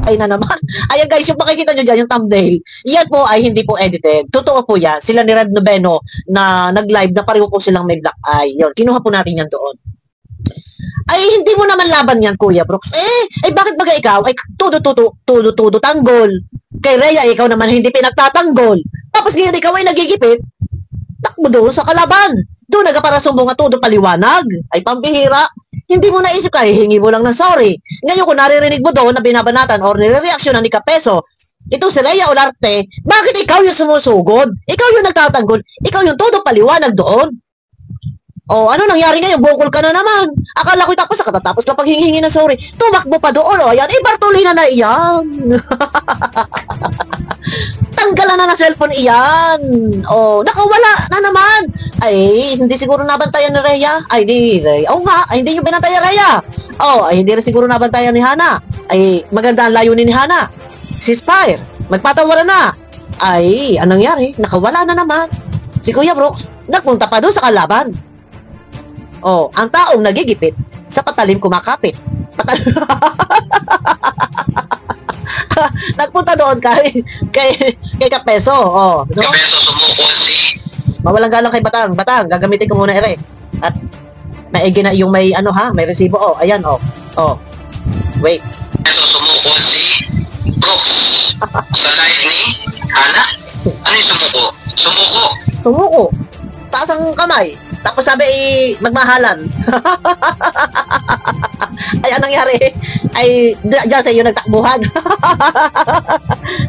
Ay na naman. Ayan guys, yung makikita nyo dyan, yung thumbnail, yan po ay hindi po edited. Totoo po yan. Sila ni Red Noveno na nag-live na pareho po silang may black eye. Yun, kinuha po natin yan doon. Ay, hindi mo naman laban yan, Kuya Brooks. Bakit baga ikaw? Ay, tudo, tanggol. Kay Rhea, ikaw naman hindi pinagtatanggol. Tapos ngayon ikaw ay nagigipit, takbo doon sa kalaban. Doon nagkaparasumbong nga todo paliwanag. Ay, pambihira. Hindi mo naisip ka, hingi mo lang ng sorry. Ngayon kung naririnig mo doon na binabanatan or nire-reaksyonan ni Kapeso, ito si Rhea Olarte, bakit ikaw yung sumusugod? Ikaw yung nagtatanggol? Ikaw yung todo paliwanag doon? Oh, ano nangyari ngayon? Bukol ka na naman. Akala ko tapos katatapos ka paghingi ng sorry. Tumakbo pa doon. Oh, ayan. Bartolina na iyan. Tanggalan na ng cellphone iyan. Oh, nakawala na naman. Ay, hindi siguro nabantayan ni Rhea. Ay, di Rhea. Oo nga, ay, hindi yung binantayan Rhea. Oh, ay, hindi rin siguro nabantayan ni Hana. Ay, maganda ang layunin ni Hana. Ceasefire. Magpatawaran na. Ay, anong nangyari? Nakawala na naman. Si Kuya Brooks, nagpunta pa doon sa kalaban. Oh, ang taong nagigipit sa patalim kumakapit. Nagpunta doon kay Kapeso. Oh, no? Kapeso sumuko si. Mawalang galang kay Batang. Batang, gagamitin ko muna ere. At maigi na yung may ano ha, may resibo. Oh, ayan oh. Oh. Wait. Kapeso sumuko si Brooks. Sa live ni Hana. Ano yung sumuko? Sumuko. Taas ang kamay. Tapos sabi, magmahalan. Ay, anong nangyari? Ay, dyan sa iyo nagtakbuhan.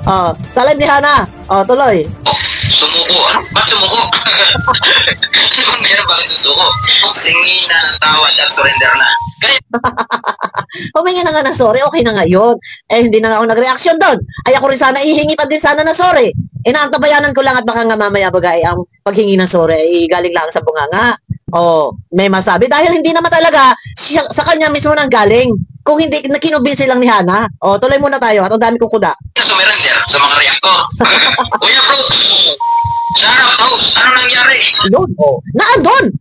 Oh, sa live ni Hana. Oh, tuloy. Sumuko? Ano? Ba't sumuko? Anong meron ba susuko? Singi na ng tawad at surrender na. Humingi na nga ng sorry, okay na nga yun. Hindi na nga ako nag-reaction doon. Ay, ako rin sana, ihingi pa din sana ng sorry. Inaantabayanan ko lang at baka nga mamaya bagay ang paghingi ng sorry ay galing lang sa bunganga. Oh, may masabi dahil hindi naman talaga sa kanya mismo nang galing. Kung hindi kinubinsi lang ni Hana. Oh, tuloy muna tayo at ang dami kong kuda. Surrender sa mga reactor. Kuya Brooks, shoutout host, ano nangyari? Doon, oh. Naandun!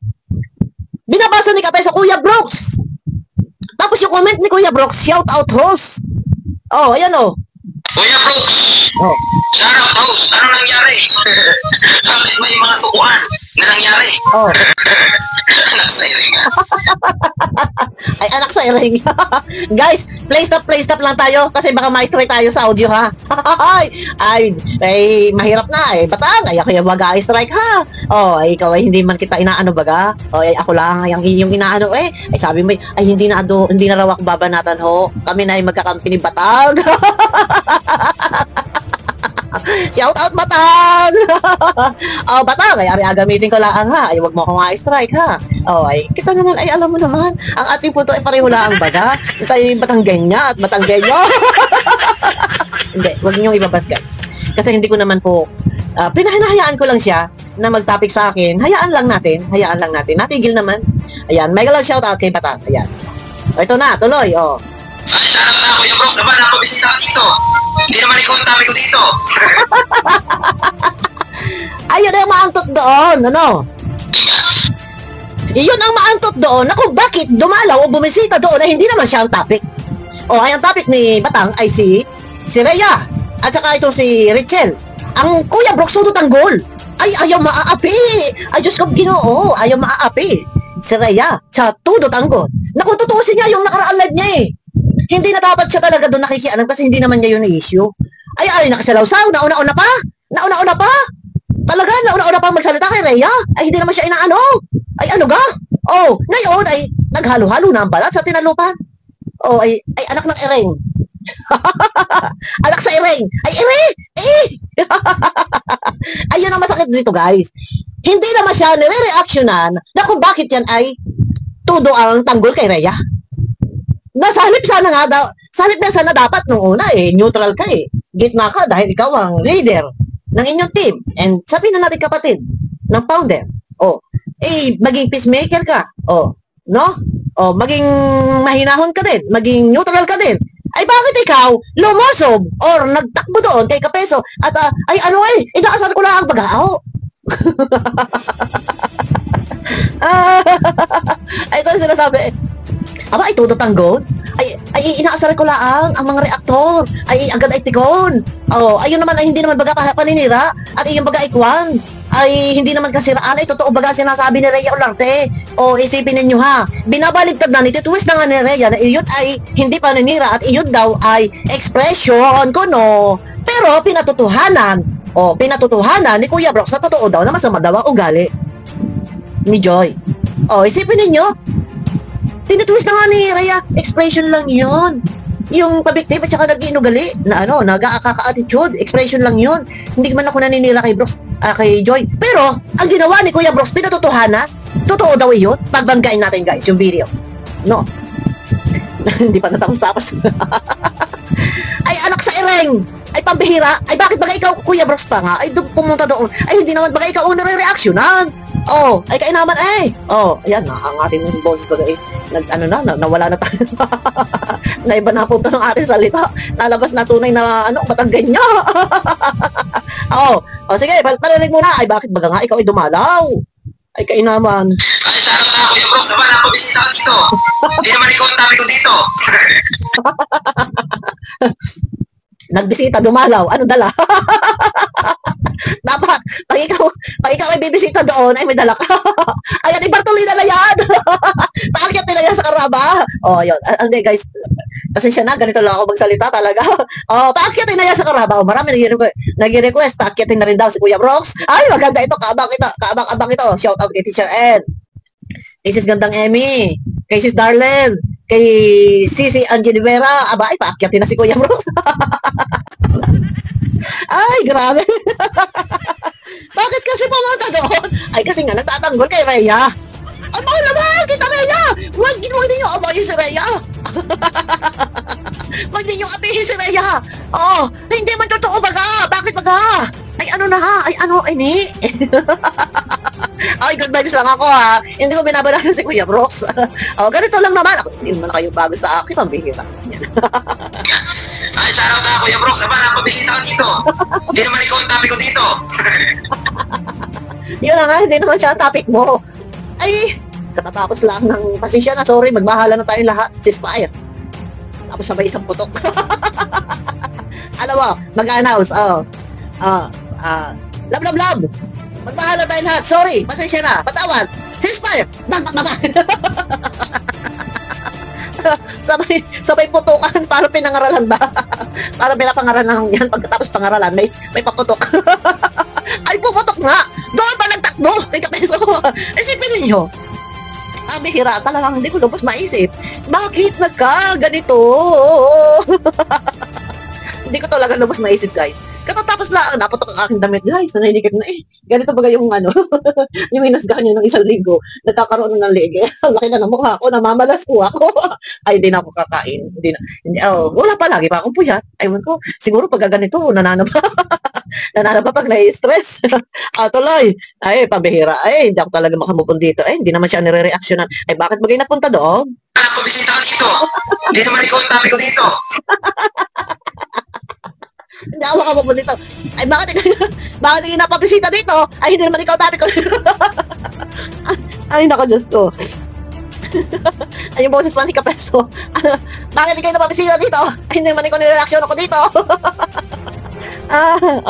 Binabasa ni Kape sa Kuya Brooks. Tapos yung comment ni Kuya Brooks, shoutout host. Oh, ayan oh. Kuya Brooks, oh. Shoutout host, ano nangyari? Bakit may mga sukuan na nangyari? Oh. Anak sa iring. Ay, anak sa iring. Guys, play stop lang tayo kasi baka ma-strike tayo sa audio ha. ay, mahirap na eh. Batang, ay ako yung mag-strike ha. Oh, ay ikaw ay hindi man kita inaano baga. Oh, ay ako lang ay yung inaano eh. Ay sabi mo, ay hindi na raw ako babanatan ho. Kami na ay magkakampi ni Batang. Shout out Batang! Oh, Batang, ay gamitin ko lang ha. Ay, wag mo akong i-strike ha. Oh, ay, kita naman, ay alam mo naman, ang ating punto ay pareho lang baga. Tayo yung Batanggenya at Batanggenyo. Hindi, wag niyong ibabas guys. Kasi hindi ko naman po, pinahinahayaan ko lang siya na mag-topic sa akin. Hayaan lang natin. Natigil naman. Ayan, may galang shout out kay Batang. Ayan. O, ito na, tuloy, oh. Ay, sarap na Kuya Brooks, saba na pabisita ka dito. Hindi naman ikaw ang topic ko dito. Ayun ang maantot doon, ano? Iyon ang maantot doon na kung bakit dumalaw o bumisita doon na hindi naman siya ang topic. O, ay ang topic ni Batang ay si Rhea. At saka itong si Richel. Ang Kuya Brooks sudot ang goal. Ay, ayaw maaapi. Ay, Diyos ko, Ginoo. Ayaw maaapi. Si Rhea, sa tudot ang goal. Na kung tutuusin niya yung nakaraan live niya eh. Hindi na dapat siya talaga doon nakikialam kasi hindi naman niya yun issue. Ay, nakasalaw-saw, nauna-una pa. Talaga, nauna-una pa magsalita kay Rhea. Ay, hindi naman siya inaano. Ay, ano ga? Oh, ngayon ay naghalo-halo na ang balat sa tinalupan. Oh, ay anak ng Ereng. Anak sa Ereng. Ay, Ereng! Ayun ang masakit dito, guys. Hindi naman siya nire-reactionan na kung bakit yan ay tudo ang tanggol kay Rhea. Nasalip na sana dapat nung una eh, neutral ka eh. Gitna ka dahil ikaw ang leader ng inyong team. And sabihin na natin kapatid ng founder. Oh, maging peacemaker ka. Oh, no? Oh, maging mahinahon ka din, maging neutral ka din. Ay bakit ikaw lumosob or nagtakbo doon kay Kapeso at inaasar ko lang ang pag-ao. Ay ito sinasabi Aba, ay todo tanggol. Ay inaasar ko lang ang mga reaktor. Ay agad ay tikon. Oh, ayun naman ay hindi naman baga paninira. At iyong baga ay kwan. Ay hindi naman kasiraan. Ay totoo baga sinasabi ni Rhea Olarte. O isipin ninyo ha. Binabaligtad na ni Tituwis na nga ni Rhea na iyot ay hindi paninira at iyot daw ay expression kuno. Pero pinatutuhanan. O pinatutuhanan ni Kuya Brooks na totoo daw na masama daw ang ugali ni Joy. O isipin ninyo. Tinitwist na nga ni Rhea, expression lang yun. Yung pabiktim at saka nag-inugali na nag-aaka-attitude, expression lang yun. Hindi man ako naninira kay Brooks, kay Joy. Pero, ang ginawa ni Kuya Brooks, pinatutuhanan, totoo daw yun. Pagbanggain natin guys, yung video. No. Hindi pa natapos-tapos. Ay, anak sa ireng! Ay, pambihira! Ay, bakit bagay ikaw, Kuya Brooks pa nga? Ay, pumunta doon. Ay, hindi naman bagay ikaw nare-reactionan. Oh, ay kainaman eh. Oh, ayan na ang ating boses bagay. Nawala na tayo. Naiba na punto ng ating salita. Nalabas na tunay na Batanggay niya. Oh, sige, palinig muna. Ay bakit baga nga ikaw ay dumalaw? Ay kainaman. Ay, sarap na ako yung bro. Saba, napabisita ka dito. Hindi naman ikaw ang dami ko dito. Nagbisita, dumalaw. Ano dala? Dapat, pag ikaw ay bibisita doon, ay may dala ka. Ayan, Bartolina na yan. Paakyat nila yan sa karaba. Oh, yun. Okay, guys. Pasensya na, ganito lang ako magsalita talaga. Oh, paakyatin na yan sa karaba. Oh, marami nag-request. Paakyatin na rin daw si Kuya Brooks. Ay, maganda ito. Kaabang ito. Shout out kay Teacher Ed. Kay Sis Gandang Emmy. Kay Sis Darlene. Kay Sisi Angelivera. Aba, ay, paakyatin na si Kuya Brooks. Ay, grabe. Bakit kasi pumunta doon? Ay, kasi nga nagtatanggol kay Rhea. Ay, mahal naman kita, Rhea. Huwag ninyo abayin si Rhea. Huwag ninyo abihin si Rhea. Oh, hindi man totoo baga. Bakit baga? Ay, ano na ha? Ay, ano, ay ni? Ay, good vibes lang ako ha. Hindi ko binabalatan si Kuya Brooks. Oh, ganito lang naman. Ako, hindi naman kayo bago sa akin. Pambihira. Ay, shoutout na Kuya Brooks. Saba, napabisita ka dito. Hindi naman ikaw ang dami ko dito. Yun na nga, hindi naman siya ang topic mo. Ay, katatapos lang ng pasensya na. Sorry, magbahala na tayong lahat. Ceasefire. Tapos sabay isang putok. Alam mo, mag-announce. Love. Magbahala tayong lahat. Sorry, pasensya na. Patawad. Ceasefire. Bang. sabay putukan para pinangaralan ba? Para pinapangaralan yan. Pagkatapos pangaralan, may paputok. Ay, puputok nga! Doon ba nagtakbo? Kay Kateso. Isipin ninyo. Ang bihira talagang hindi ko lubos maisip. Bakit nagka-ganito? Hindi ko talaga lubos maisip, guys. Katatapos lang, napatok ang aking damit, guys. Nanahinigat na eh. Ganito baga yung yung inasgahan niya ng isang linggo. Nagkakaroon na ng lege. Laki na ng mukha ko, namamalas po ako. Ay, hindi na ako kakain. Wala pa, lagi pa akong puyat. Aywan ko, siguro pag ganito, nananaba pag nai-stress. Tuloy. Ay, pabihira. Ay, hindi ako talaga makamupon dito. Ay, hindi naman siya nire-reactionan. Ay, bakit bagay napunta doon? Napabisita ka dito. Hindi naman ikaw ang dami ko dito. Hindi ako makapupunta dito. Ay, bakit hindi napabisita dito? Ay, hindi naman ikaw dati ko. Ay, nako, Diyos ko. Ay, yung boses pa ni Kapeso. Bakit hindi kayo napabisita dito? Ay, hindi naman ikaw nireaksyon ako dito.